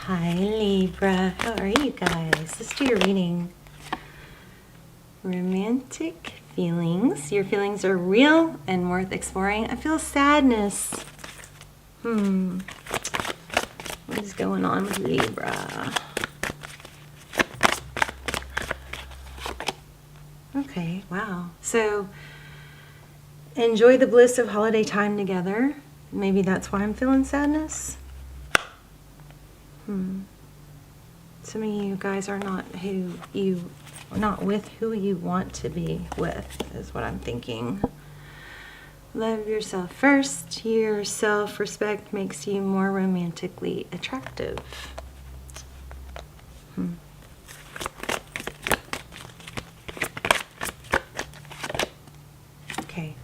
Hi Libra, how are you guys? Let's do your reading. Romantic feelings. Your feelings are real and worth exploring. I feel sadness. What is going on with Libra? Okay, wow. So enjoy the bliss of holiday time together. Maybe that's why I'm feeling sadness. Some of you guys are not with who you want to be with, is what I'm thinking. Love yourself first. Your self-respect makes you more romantically attractive. Okay.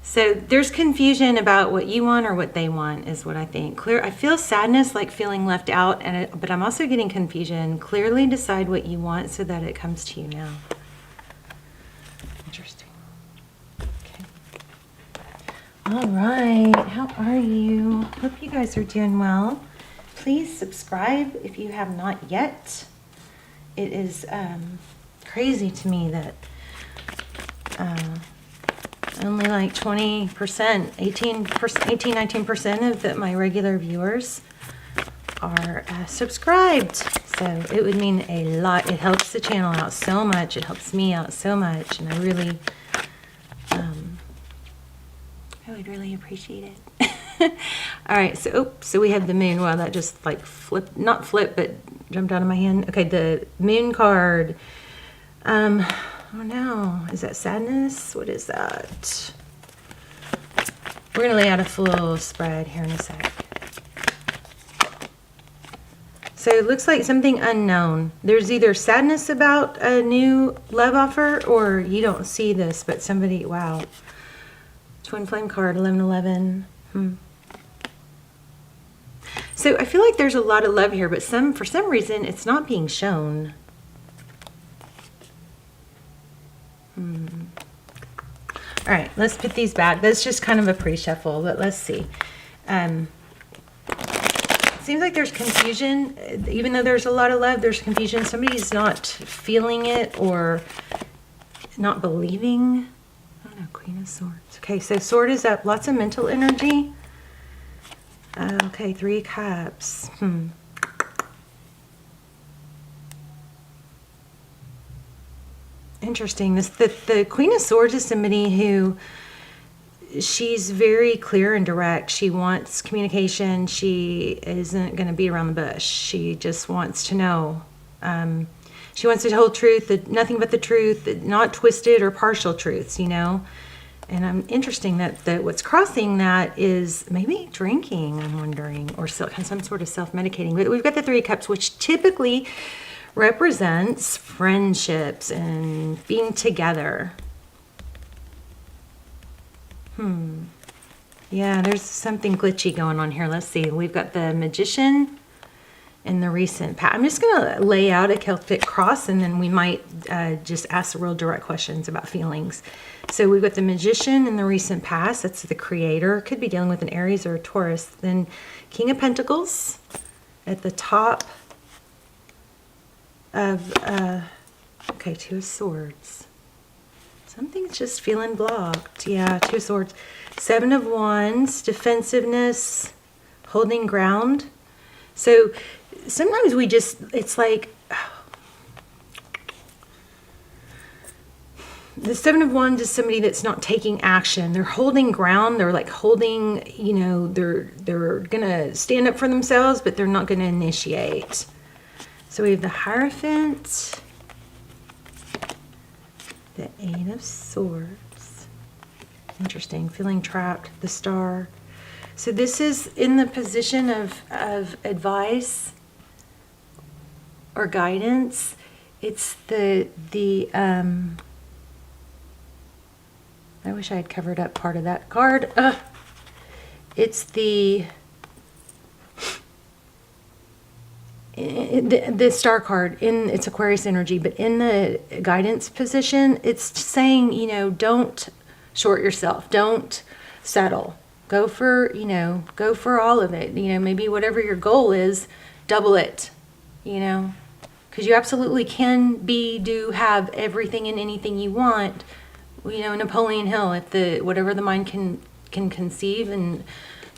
So there's confusion about what you want or what they want is what I think. I feel sadness, like feeling left out, but I'm also getting confusion. Clearly decide what you want so that it comes to you now. Interesting. Okay. All right. How are you? Hope you guys are doing well. Please subscribe if you have not yet. It is crazy to me that only like 20%, 19% of my regular viewers are subscribed. So it would mean a lot. It helps the channel out so much. It helps me out so much. And I would really appreciate it. All right. So we have the moon. Wow, that just like not flipped, but jumped out of my hand. Okay. The moon card. Oh no, is that sadness? What is that? We're going to lay out a full spread here in a sec. So it looks like something unknown. There's either sadness about a new love offer or you don't see this, but somebody, wow. Twin flame card, 1111. So I feel like there's a lot of love here, but for some reason it's not being shown. All right, let's put these back. That's just kind of a pre-shuffle, but let's see. It seems like there's confusion. Even though there's a lot of love, there's confusion. Somebody's not feeling it or not believing. I don't know, Queen of Swords. Okay, so Sword is up. Lots of mental energy. Okay, 3 Cups. Interesting. The Queen of Swords is somebody who she's very clear and direct. She wants communication. She isn't going to beat around the bush. She just wants to know. She wants the whole truth, nothing but the truth, not twisted or partial truths, you know. And I'm interesting that what's crossing that is maybe drinking, I'm wondering, or some sort of self-medicating. But we've got the 3 Cups, which typically represents friendships and being together. Yeah, there's something glitchy going on here. Let's see. We've got the Magician and the recent past. I'm just going to lay out a Celtic cross and then we might just ask the real direct questions about feelings. So we've got the Magician and the recent past. That's the creator. Could be dealing with an Aries or a Taurus. Then King of Pentacles at the top of, okay, 2 of Swords. Something's just feeling blocked. Yeah, 2 of Swords. 7 of Wands, defensiveness, holding ground. So sometimes it's like, the 7 of Wands is somebody that's not taking action. They're holding ground. They're like holding, you know, they're going to stand up for themselves, but they're not going to initiate. So we have the Hierophant, the 8 of Swords. Interesting, feeling trapped, the Star. So this is in the position of advice or guidance. It's the I wish I had covered up part of that card. It's the Star card. It's Aquarius energy, but in the guidance position, it's saying, you know, don't short yourself. Don't settle. Go for, you know, go for all of it. You know, maybe whatever your goal is, double it, you know, because you absolutely can be, do, have everything and anything you want. You know, Napoleon Hill, if the whatever the mind can conceive and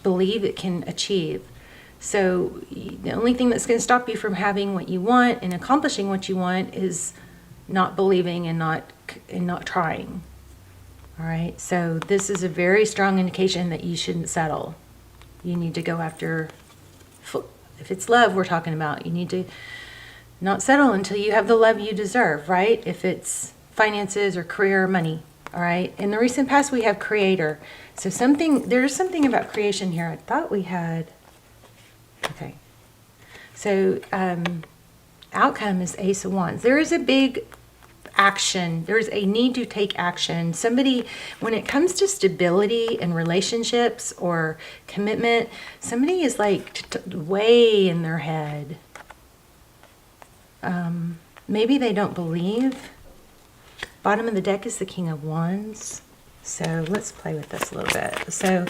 believe, it can achieve. So the only thing that's going to stop you from having what you want and accomplishing what you want is not believing and not trying. All right. So this is a very strong indication that you shouldn't settle. You need to go after, if it's love we're talking about, you need to not settle until you have the love you deserve, right? If it's finances or career or money. All right. In the recent past, we have creator. So there's something about creation here. I thought we had, okay. So outcome is Ace of Wands. There is a big action. There's a need to take action. Somebody, when it comes to stability in relationships or commitment, somebody is like way in their head. Maybe they don't believe. Bottom of the deck is the King of Wands. So let's play with this a little bit. So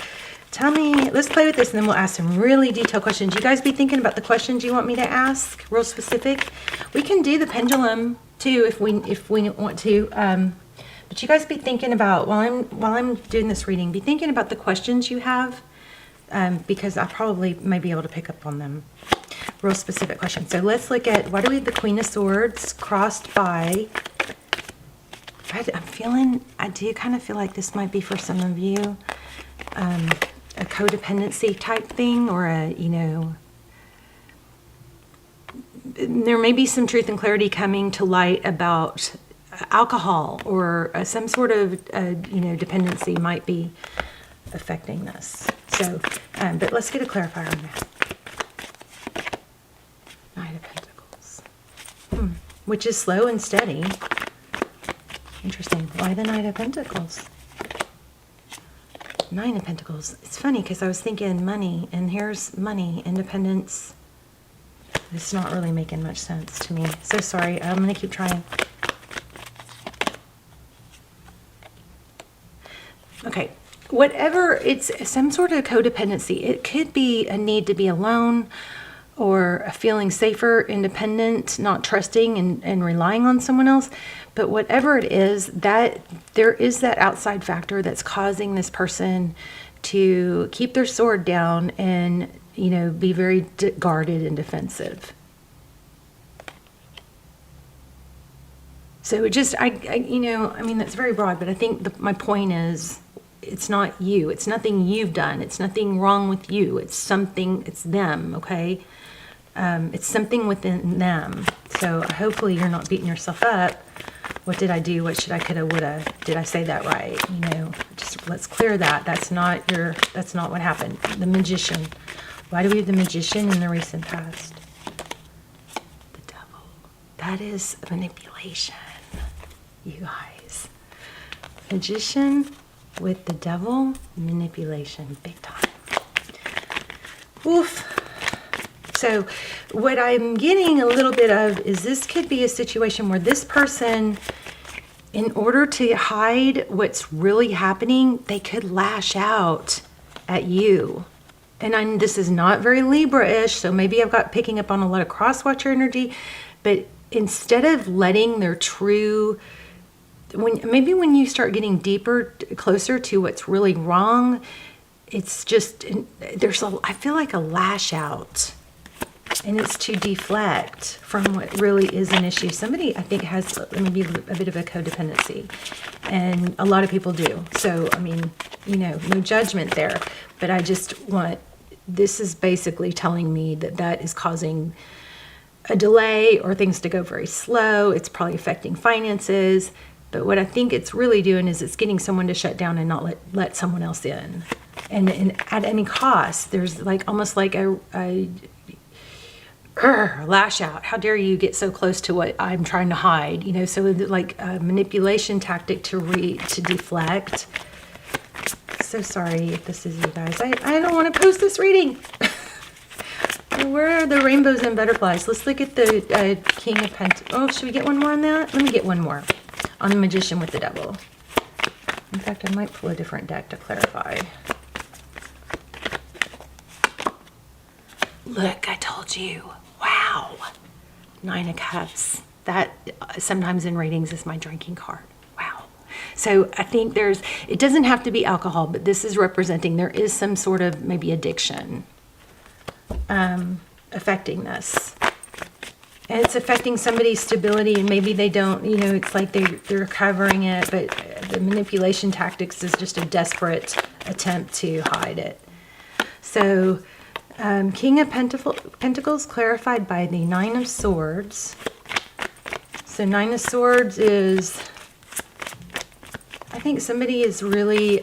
tell me, let's play with this and then we'll ask some really detailed questions. You guys be thinking about the questions you want me to ask, real specific. We can do the pendulum too if we want to. But you guys be thinking about, while I'm doing this reading, be thinking about the questions you have, because I probably might be able to pick up on them. Real specific questions. So let's look at, why do we have the Queen of Swords crossed by, I do kind of feel like this might be for some of you, a codependency type thing, or there may be some truth and clarity coming to light about alcohol or some sort of, dependency might be affecting this. So, but let's get a clarifier on that. Knight of Pentacles, which is slow and steady. Interesting. Why the Knight of Pentacles? Nine of Pentacles. It's funny because I was thinking money, and here's money, independence. It's not really making much sense to me. So sorry. I'm going to keep trying. Okay. Whatever, it's some sort of codependency. It could be a need to be alone, or a feeling safer, independent, not trusting and relying on someone else. But whatever it is, that there is that outside factor that's causing this person to keep their sword down and, be very guarded and defensive. So it just, that's very broad, but I think my point is, it's not you. It's nothing you've done. It's nothing wrong with you. It's them, okay? It's something within them. So hopefully you're not beating yourself up. What did I do? What should I, coulda, woulda? Did I say that right? Just let's clear that. That's not what happened. The Magician. Why do we have the Magician in the recent past? The Devil. That is manipulation, you guys. Magician with the Devil, manipulation, big time. Oof. So what I'm getting a little bit of is this could be a situation where this person, in order to hide what's really happening, they could lash out at you. And this is not very Libra-ish, so maybe I've got picking up on a lot of cross-watcher energy, but instead of letting their true, when you start getting deeper, closer to what's really wrong, it's just, I feel like a lash out. And it's to deflect from what really is an issue. Somebody, I think, has maybe a bit of a codependency. And a lot of people do. So, no judgment there. But I just this is basically telling me that is causing a delay or things to go very slow. It's probably affecting finances. But what I think it's really doing is it's getting someone to shut down and not let someone else in. And at any cost, there's almost like a lash out. How dare you get so close to what I'm trying to hide? So like a manipulation tactic to deflect. So sorry if this is you guys. I don't want to post this reading. Where are the rainbows and butterflies? Let's look at the King of Pentacles. Oh, should we get one more on that? Let me get one more on the Magician with the Devil. In fact, I might pull a different deck to clarify. Look, I told you. Wow. 9 of Cups. That sometimes in readings is my drinking card. Wow. So I think it doesn't have to be alcohol, but this is representing there is some sort of maybe addiction affecting this. And it's affecting somebody's stability, and maybe they don't, it's like they're covering it, but the manipulation tactics is just a desperate attempt to hide it. So King of Pentacles clarified by the 9 of Swords. So 9 of Swords is, I think somebody is really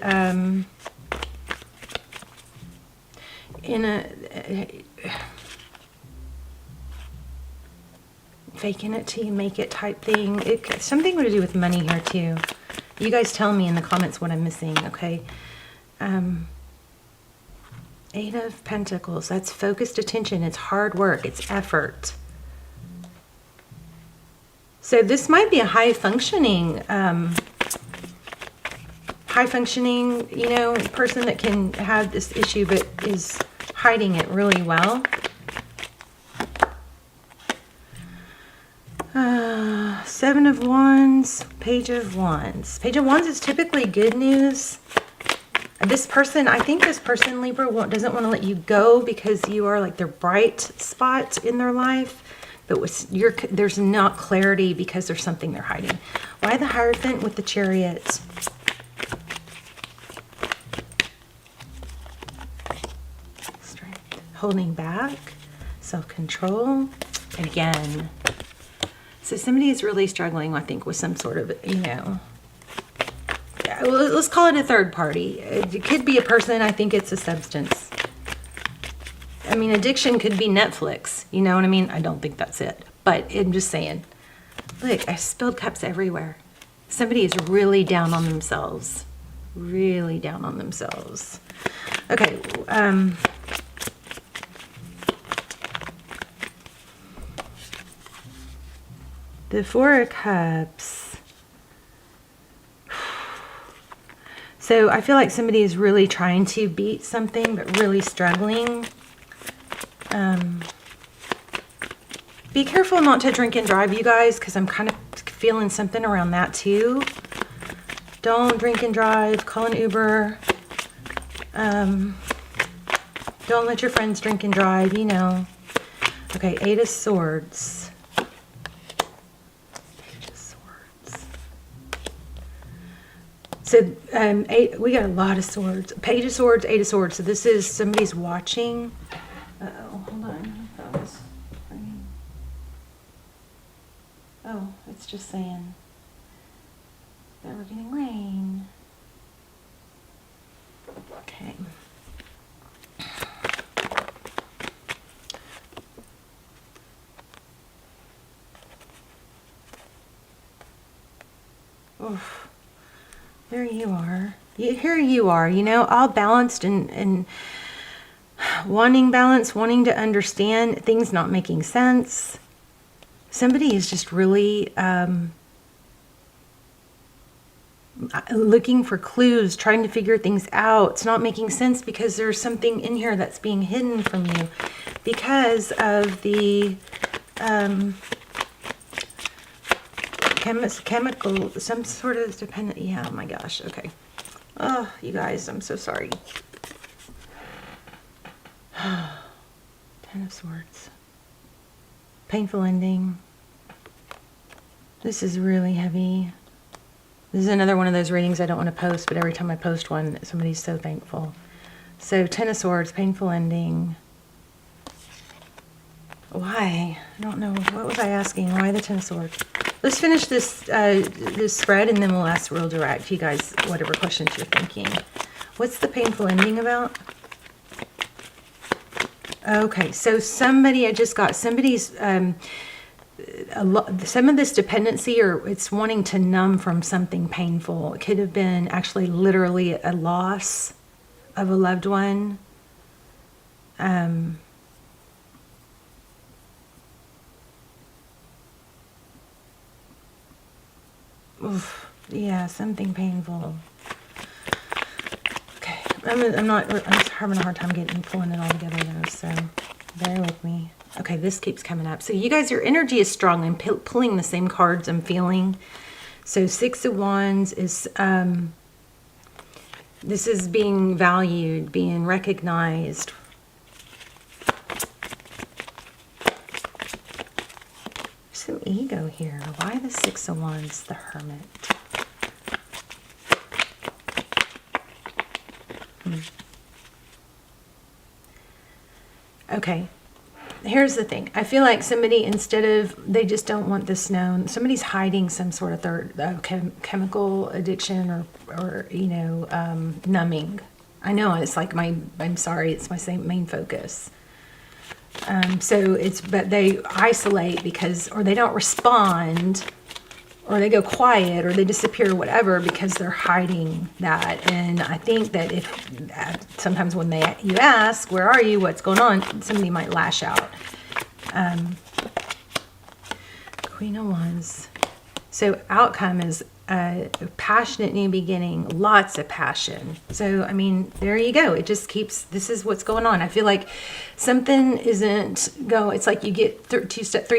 faking it till you make it type thing. Something to do with money here too. You guys tell me in the comments what I'm missing, okay? 8 of Pentacles. That's focused attention. It's hard work. It's effort. So this might be a high functioning, person that can have this issue but is hiding it really well. 7 of Wands, Page of Wands. Page of Wands is typically good news. This person, I think this person, Libra, doesn't want to let you go because you are like their bright spot in their life. But there's not clarity because there's something they're hiding. Why the Hierophant with the Chariot? Strength. Holding back. Self-control. And again. So somebody is really struggling, I think, with some sort of, let's call it a third party. It could be a person. I think it's a substance. I mean, addiction could be Netflix. You know what I mean? I don't think that's it. But I'm just saying. Look, I spilled cups everywhere. Somebody is really down on themselves. Really down on themselves. Okay. The 4 of Cups. So I feel like somebody is really trying to beat something, but really struggling. Be careful not to drink and drive, you guys, because I'm kind of feeling something around that too. Don't drink and drive. Call an Uber. Don't let your friends drink and drive, Okay, 8 of Swords. So we got a lot of swords. Page of Swords, 8 of Swords. So this is somebody's watching. Uh-oh, hold on. Oh, it's just saying that we're getting rain. Okay. Oof. There you are. Here you are, all balanced and wanting balance, wanting to understand things not making sense. Somebody is just really looking for clues, trying to figure things out. It's not making sense because there's something in here that's being hidden from you because of the chemical, some sort of dependent. Yeah, oh my gosh. Okay. Oh, you guys, I'm so sorry. 10 of Swords. Painful ending. This is really heavy. This is another one of those readings I don't want to post, but every time I post one, somebody's so thankful. So 10 of Swords, painful ending. Why? I don't know. What was I asking? Why the 10 of Swords? Let's finish this this spread, and then we'll ask real direct, you guys, whatever questions you're thinking. What's the painful ending about? Okay, so somebody's some of this dependency, or it's wanting to numb from something painful. It could have been actually literally a loss of a loved one. Oof, yeah, something painful. Okay, I'm just having a hard time pulling it all together though, so bear with me. Okay, this keeps coming up. So you guys, your energy is strong and pulling the same cards I'm feeling. So 6 of Wands is, this is being valued, being recognized. Some ego here. Why the 6 of Wands, the Hermit? Okay, here's the thing. I feel like somebody, instead of, they just don't want this known, somebody's hiding some sort of chemical addiction or you know, numbing. I know it's like I'm sorry, it's my main focus. So it's, but they isolate because, or they don't respond, or they go quiet, or they disappear, or whatever, because they're hiding that. And I think that if sometimes when you ask, where are you, what's going on, somebody might lash out. Queen of Wands. So outcome is a passionate new beginning, lots of passion. So, I mean, there you go. It just keeps, this is what's going on. I feel like something isn't it's like you get 3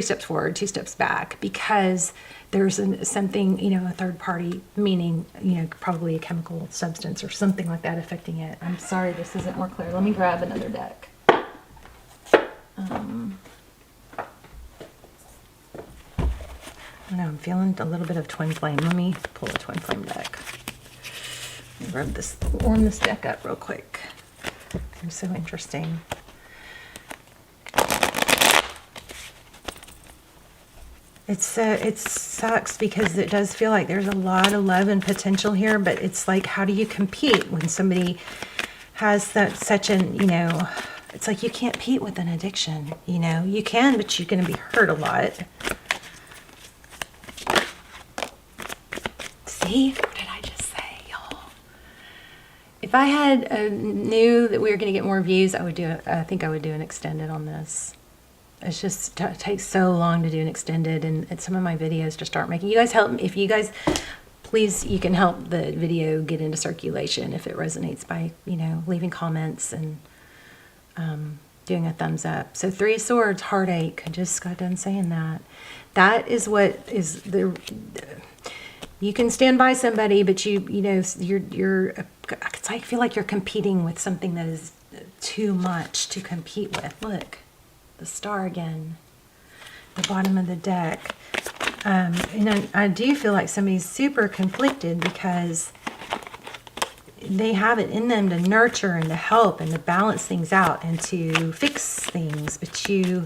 steps forward, 2 steps back, because there's something, you know, a third party, meaning, you know, probably a chemical substance or something like that affecting it. I'm sorry, this isn't more clear. Let me grab another deck. I don't know, I'm feeling a little bit of twin flame. Let me pull a twin flame deck. Let me warm this deck up real quick. It's so interesting. It sucks because it does feel like there's a lot of love and potential here, but it's like, how do you compete when somebody has such an, you know, it's like you can't compete with an addiction, you know. You can, but you're going to be hurt a lot. See? What did I just say, y'all? If I had knew that we were going to get more views, I think I would do an extended on this. It's just it takes so long to do an extended, and some of my videos just aren't making. You guys help. If you guys, please, you can help the video get into circulation if it resonates by, you know, leaving comments and doing a thumbs up. So 3 of Swords, heartache. I just got done saying that. That is what is the. You can stand by somebody, but you know, you're. It's like, I feel like you're competing with something that is too much to compete with. Look. The Star again, the bottom of the deck. And I do feel like somebody's super conflicted because they have it in them to nurture and to help and to balance things out and to fix things. But you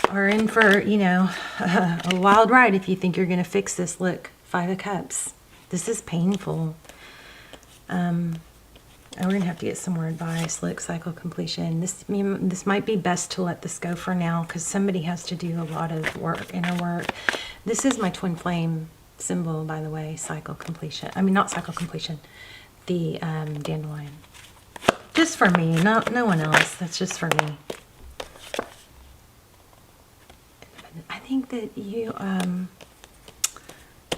are in for, you know, a wild ride if you think you're going to fix this. Look, 5 of Cups. This is painful. We're going to have to get some more advice. Look, cycle completion. This might be best to let this go for now because somebody has to do a lot of work, inner work. This is my twin flame symbol, by the way, cycle completion. I mean, not cycle completion, the dandelion. Just for me, no one else. That's just for me. I think that you...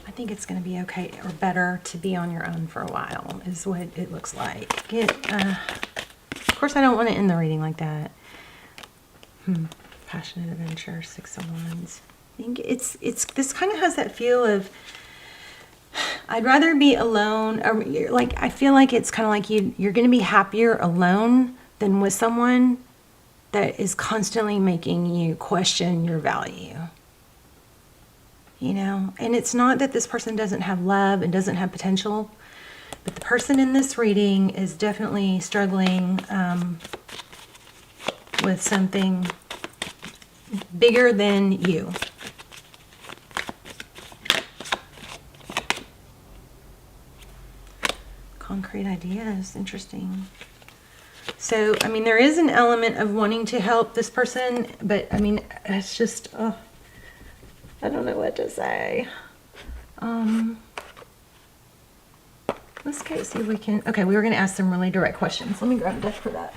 I think it's going to be okay or better to be on your own for a while is what it looks like. Of course, I don't want to end the reading like that. Passionate adventure, 6 of Wands. I think this kind of has that feel of I'd rather be alone. Or like I feel like it's kind of like you're going to be happier alone than with someone that is constantly making you question your value. You know, and it's not that this person doesn't have love and doesn't have potential, but the person in this reading is definitely struggling with something bigger than you. Concrete ideas, interesting. So, I mean, there is an element of wanting to help this person, but I mean, it's just, I don't know what to say. Let's see if we can. Okay, we were going to ask some really direct questions. Let me grab a deck for that.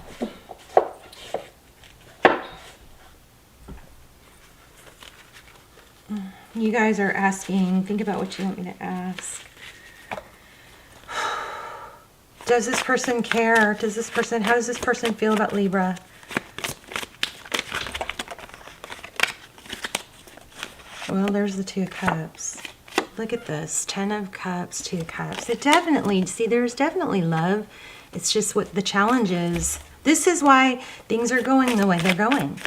You guys are asking, think about what you want me to ask. Does this person care? How does this person feel about Libra? Well, there's the Two of Cups. Look at this. 10 of Cups, 2 of Cups. It definitely, see, there's definitely love. It's just what the challenge is. This is why things are going the way they're going.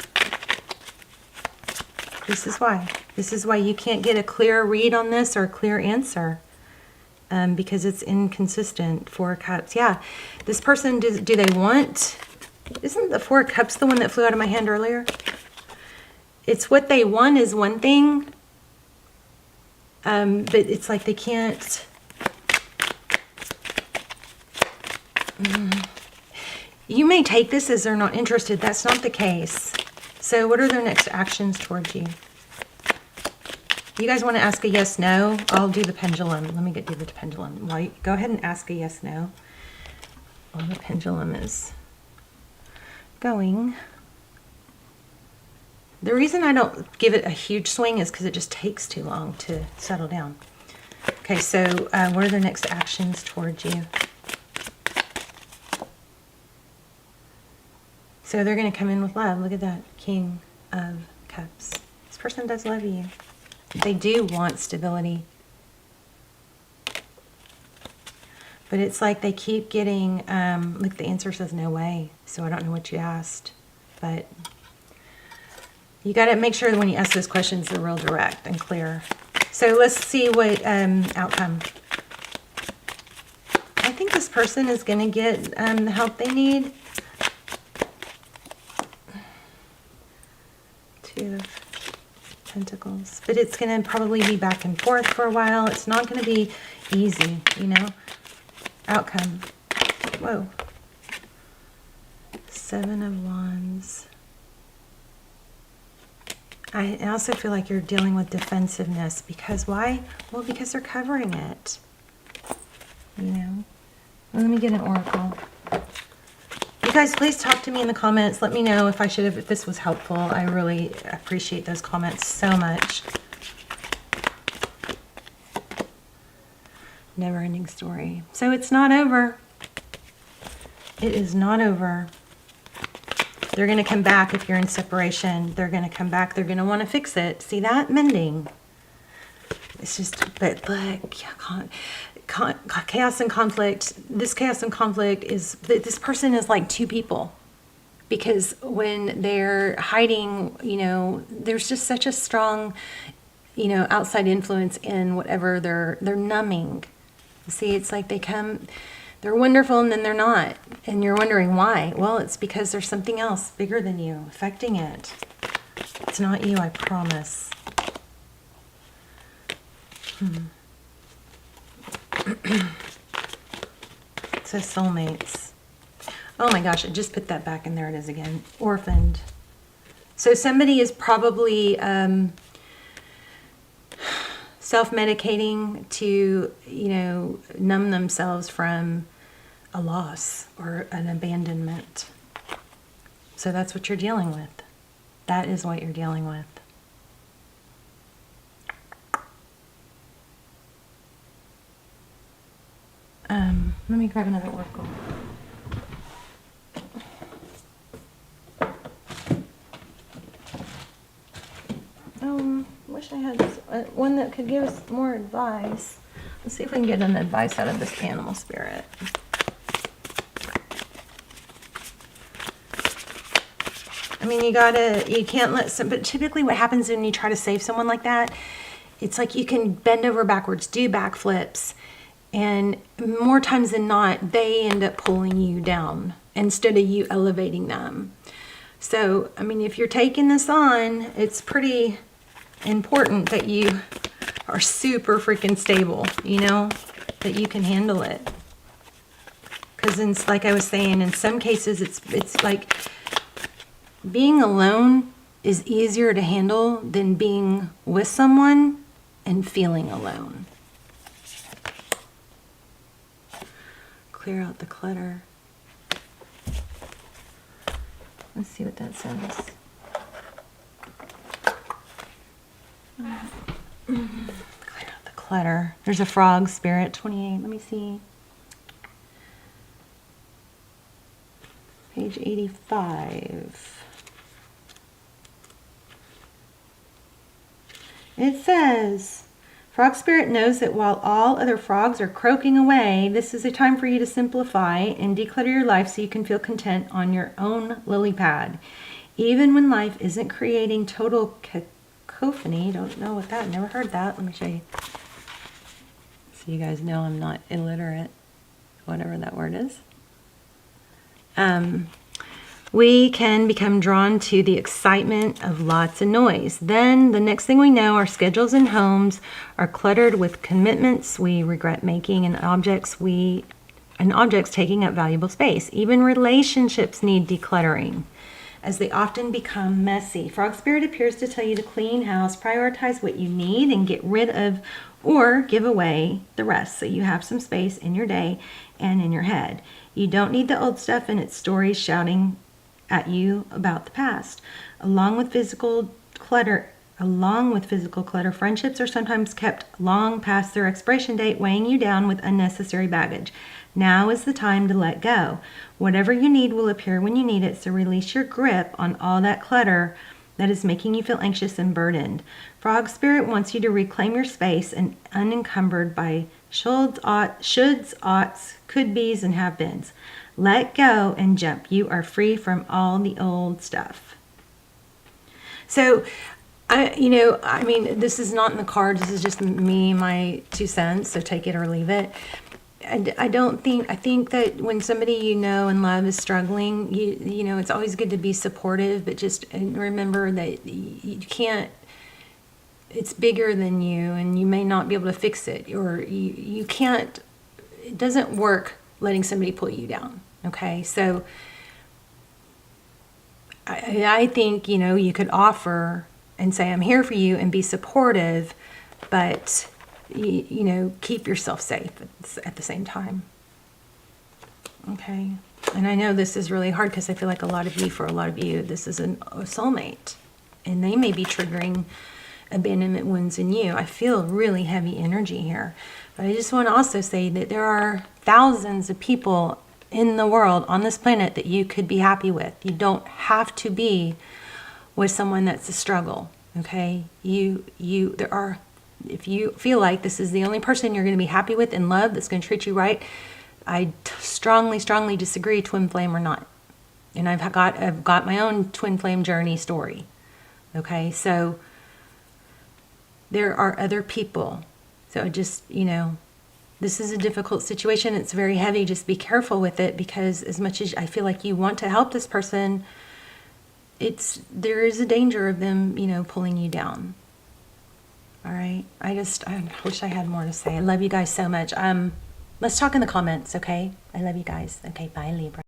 This is why. This is why you can't get a clear read on this or a clear answer. Because it's inconsistent. 4 of Cups. Yeah. This person, do they want... Isn't the 4 of Cups the one that flew out of my hand earlier? It's what they want is one thing. But it's like they can't... You may take this as they're not interested. That's not the case. So what are their next actions towards you? You guys want to ask a yes, no? I'll do the pendulum. Let me do the pendulum. Well, go ahead and ask a yes, no. Well, the pendulum is going. The reason I don't give it a huge swing is because it just takes too long to settle down. Okay, so what are their next actions towards you? So they're going to come in with love. Look at that. King of Cups. This person does love you. They do want stability. But it's like they keep getting, look, the answer says no way. So I don't know what you asked. But you got to make sure that when you ask those questions, they're real direct and clear. So let's see what outcome. I think this person is going to get the help they need. 2 of Pentacles. But it's going to probably be back and forth for a while. It's not going to be easy, you know. Outcome. Whoa. 7 of Wands. I also feel like you're dealing with defensiveness. Because why? Well, because they're covering it. You know. Well, let me get an oracle. You guys, please talk to me in the comments. Let me know if this was helpful. I really appreciate those comments so much. Never-ending story. So it's not over. It is not over. They're going to come back if you're in separation. They're going to come back. They're going to want to fix it. See that? Mending. It's just, but look, chaos and conflict. This chaos and conflict is, this person is like 2 people. Because when they're hiding, you know, there's just such a strong, you know, outside influence in whatever they're numbing. See, it's like they come, they're wonderful and then they're not. And you're wondering why. Well, it's because there's something else bigger than you affecting it. It's not you, I promise. It says soulmates. Oh my gosh, I just put that back and there it is again. Orphaned. So somebody is probably self-medicating to, you know, numb themselves from a loss or an abandonment. So that's what you're dealing with. That is what you're dealing with. Let me grab another oracle. Wish I had one that could give us more advice. Let's see if we can get an advice out of this animal spirit. I mean, you can't let but typically what happens when you try to save someone like that, it's like you can bend over backwards, do backflips, and more times than not, they end up pulling you down instead of you elevating them. So, I mean, if you're taking this on, it's pretty important that you are super freaking stable, you know, that you can handle it. Because like I was saying, in some cases, it's like being alone is easier to handle than being with someone and feeling alone. Clear out the clutter. Let's see what that says. Clear out the clutter. There's a frog spirit, 28. Let me see. Page 85. It says, Frog Spirit knows that while all other frogs are croaking away, this is a time for you to simplify and declutter your life so you can feel content on your own lily pad. Even when life isn't creating total cacophony. Don't know what that, never heard that. Let me show you. So you guys know I'm not illiterate, whatever that word is. We can become drawn to the excitement of lots of noise. Then the next thing we know, our schedules and homes are cluttered with commitments we regret making and objects taking up valuable space. Even relationships need decluttering as they often become messy. Frog Spirit appears to tell you to clean house, prioritize what you need, and get rid of or give away the rest so you have some space in your day and in your head. You don't need the old stuff and its stories shouting at you about the past. Along with physical clutter, friendships are sometimes kept long past their expiration date, weighing you down with unnecessary baggage. Now is the time to let go. Whatever you need will appear when you need it, so release your grip on all that clutter that is making you feel anxious and burdened. Frog Spirit wants you to reclaim your space and unencumbered by shoulds, oughts, could be's, and have beens. Let go and jump. You are free from all the old stuff. So, this is not in the cards. This is just me, my 2 cents. So take it or leave it. I think that when somebody you know and love is struggling, it's always good to be supportive, but just remember that you can't, it's bigger than you, and you may not be able to fix it, or you can't, it doesn't work letting somebody pull you down. Okay. So I think, you could offer and say, I'm here for you, and be supportive, but keep yourself safe at the same time. Okay. And I know this is really hard because I feel like for a lot of you, this is a soulmate, and they may be triggering abandonment wounds in you. I feel really heavy energy here, but I just want to also say that there are thousands of people in the world on this planet that you could be happy with. You don't have to be with someone that's a struggle. Okay. If you feel like this is the only person you're going to be happy with in love, that's going to treat you right, I strongly, strongly disagree, twin flame or not. And I've got my own twin flame journey story. Okay, so there are other people. So just, this is a difficult situation. It's very heavy. Just be careful with it, because as much as I feel like you want to help this person, there is a danger of them, pulling you down. All right. I wish I had more to say. I love you guys so much. Let's talk in the comments, okay? I love you guys. Okay, bye, Libra.